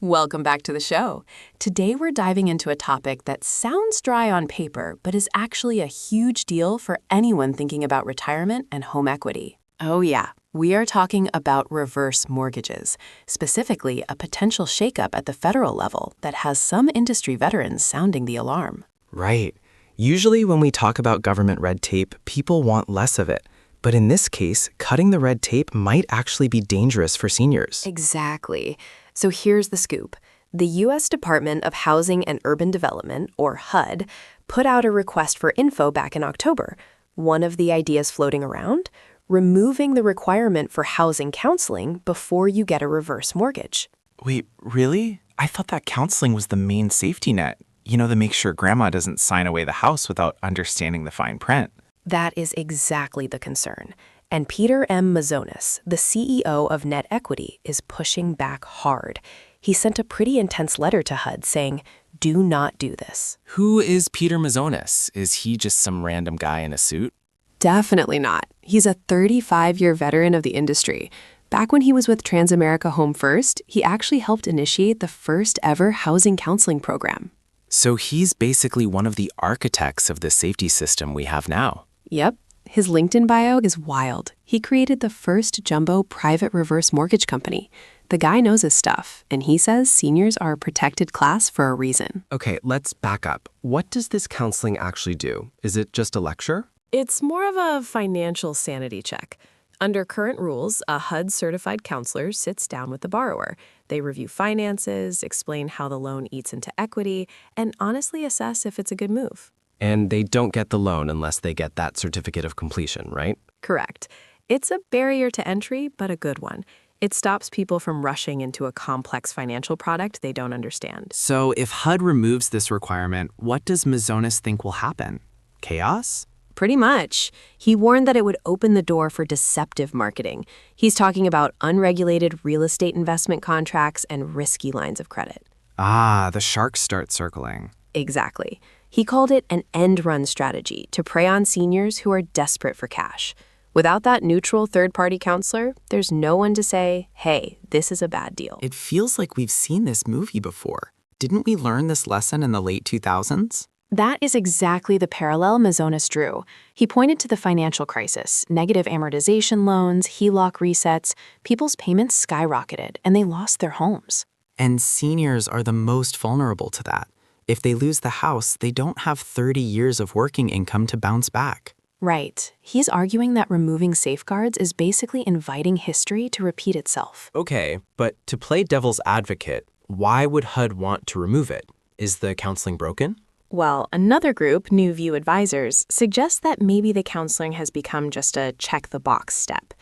Welcome back to the show. Today we're diving into a topic that sounds dry on paper, but is actually a huge deal for anyone thinking about retirement and home equity. Oh yeah, we are talking about reverse mortgages, specifically a potential shakeup at the federal level that has some industry veterans sounding the alarm. Right. Usually when we talk about government red tape, people want less of it. But in this case, cutting the red tape might actually be dangerous for seniors. Exactly. So here's the scoop. The U.S. Department of Housing and Urban Development, or HUD, put out a request for info back in October. One of the ideas floating around? Removing the requirement for housing counseling before you get a reverse mortgage. Wait, really? I thought that counseling was the main safety net. To make sure grandma doesn't sign away the house without understanding the fine print. That is exactly the concern. And Peter M. Mazonis, the CEO of Net Equity, is pushing back hard. He sent a pretty intense letter to HUD saying, do not do this. Who is Peter Mazonis? Is he just some random guy in a suit? Definitely not. He's a 35-year veteran of the industry. Back when he was with Transamerica Home First, he actually helped initiate the first ever housing counseling program. So he's basically one of the architects of the safety system we have now. Yep. His LinkedIn bio is wild. He created the first jumbo private reverse mortgage company. The guy knows his stuff, and he says seniors are a protected class for a reason. Okay, let's back up. What does this counseling actually do? Is it just a lecture? It's more of a financial sanity check. Under current rules, a HUD-certified counselor sits down with the borrower. They review finances, explain how the loan eats into equity, and honestly assess if it's a good move. And they don't get the loan unless they get that certificate of completion, right? Correct. It's a barrier to entry, but a good one. It stops people from rushing into a complex financial product they don't understand. So if HUD removes this requirement, what does Mazonis think will happen? Chaos? Pretty much. He warned that it would open the door for deceptive marketing. He's talking about unregulated real estate investment contracts and risky lines of credit. Ah, the sharks start circling. Exactly. He called it an end-run strategy to prey on seniors who are desperate for cash. Without that neutral third-party counselor, there's no one to say, hey, this is a bad deal. It feels like we've seen this movie before. Didn't we learn this lesson in the late 2000s? That is exactly the parallel Mazonis drew. He pointed to the financial crisis, negative amortization loans, HELOC resets. People's payments skyrocketed, and they lost their homes. And seniors are the most vulnerable to that. If they lose the house, they don't have 30 years of working income to bounce back. Right. He's arguing that removing safeguards is basically inviting history to repeat itself. Okay, but to play devil's advocate, why would HUD want to remove it? Is the counseling broken? Well, another group, New View Advisors, suggests that maybe the counseling has become just a check-the-box step.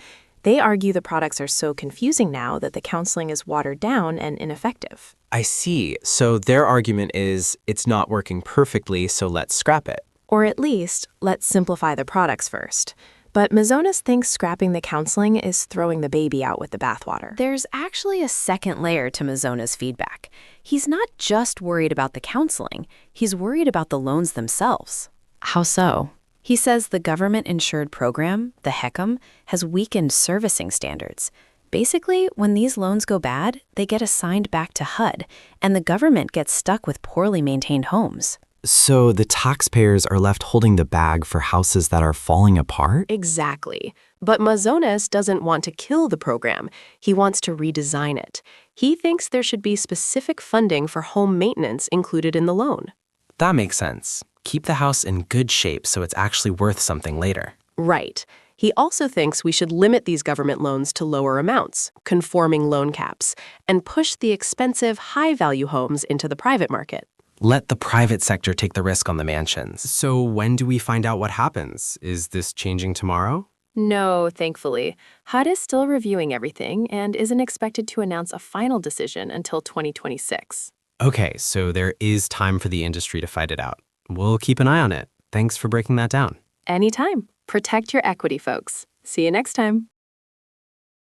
They argue the products are so confusing now that the counseling is watered down and ineffective. I see. So their argument is it's not working perfectly, so let's scrap it. Or at least, let's simplify the products first. But Mazonis thinks scrapping the counseling is throwing the baby out with the bathwater. There's actually a second layer to Mazonis' feedback. He's not just worried about the counseling, he's worried about the loans themselves. How so? He says the government-insured program, the HECM, has weakened servicing standards. Basically, when these loans go bad, they get assigned back to HUD, and the government gets stuck with poorly maintained homes. So the taxpayers are left holding the bag for houses that are falling apart? Exactly. But Mazonis doesn't want to kill the program. He wants to redesign it. He thinks there should be specific funding for home maintenance included in the loan. That makes sense. Keep the house in good shape so it's actually worth something later. Right. He also thinks we should limit these government loans to lower amounts, conforming loan caps, and push the expensive, high-value homes into the private market. Let the private sector take the risk on the mansions. So when do we find out what happens? Is this changing tomorrow? No, thankfully. HUD is still reviewing everything and isn't expected to announce a final decision until 2026. Okay, so there is time for the industry to fight it out. We'll keep an eye on it. Thanks for breaking that down. Anytime. Protect your equity, folks. See you next time.